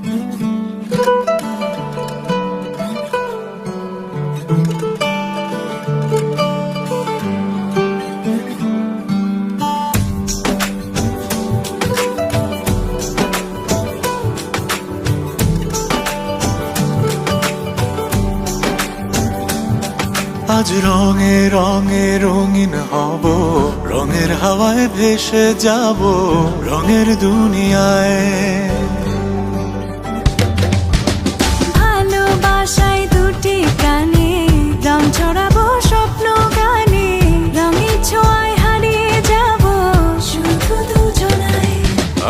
আজ রঙে রঙে রঙিন হব, রঙের হাওয়ায় ভেসে যাব রঙের দুনিয়ায়। ভালোবাসায় দুটি প্রাণে রং ছড়াবো স্বপ্ন গানে, রঙের ছোঁয়ায় হারিয়ে যাব শুধু দুজনায়।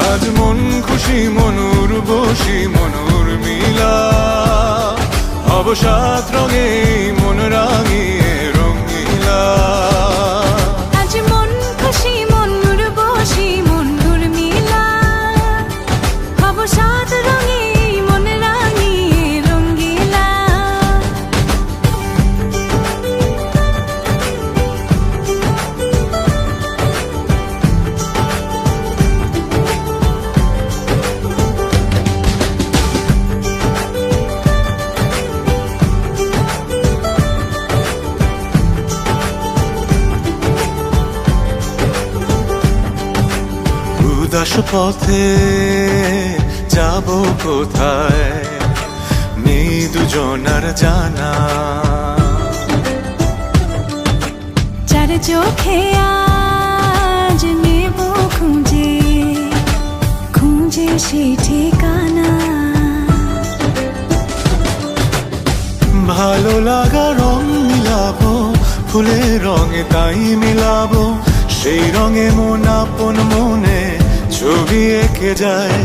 আজ মন খুশি মনুর বসি মনুর মিলা, হব সাত রঙে মন রাঙিয়ে রঙিলা। আজ মন খুশি মনুর বসি মনুর মিলা, হব সাত রঙে মন রাঙিয়ে রঙ্গিলা। উদাস পথে যাব কোথায় নেই দুজনার জানা, চার চোখে আজ নেব খুঁজে খুঁজে সে ঠিকানা। ভালো লাগা রং মিলাবো ফুলের রঙে তাই মিলাবো, সেই রঙে মন আপন মনে ছবি এঁকে যায়।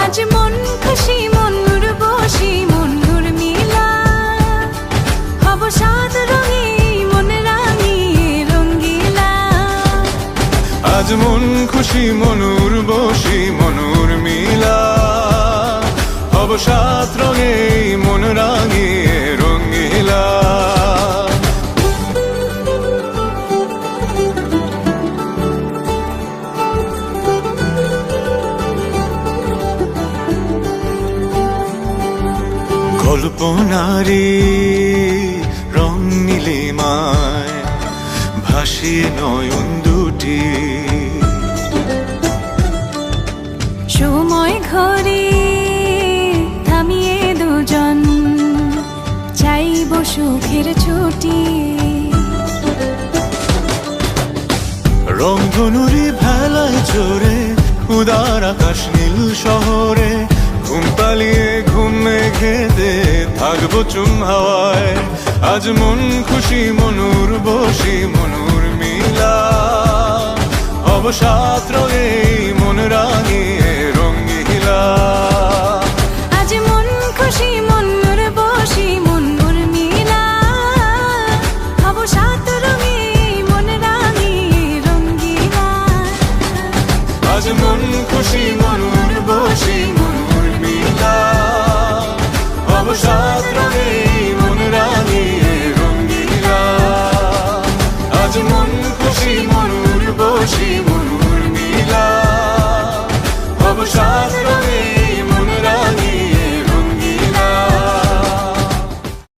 আজ মন খুশি মনুর বসি মনুর মিলা, হব সাত রঙে মন রাঙিয়ে রঙ্গিলা। আজ মন খুশি মনুর বসি মনুর মিলা, হব সাত রঙে মন রাঙিয়ে রঙিলা। কল্পনারি রং নীলিমায় ভাসিয়ে নয়ন দুটি, সময় ঘরে থামিয়ে দুজন চাইব সুখের ছুটি। রংধনুরি ভেলায় চড়ে উদার আকাশ নীল শহরে, ঘুম পালিয়ে ঘুম মেঘেতে থাকবো চুম হাওয়ায়। আজ মন খুশি মনুর বসি মনুর মিলা, হব সাত রঙে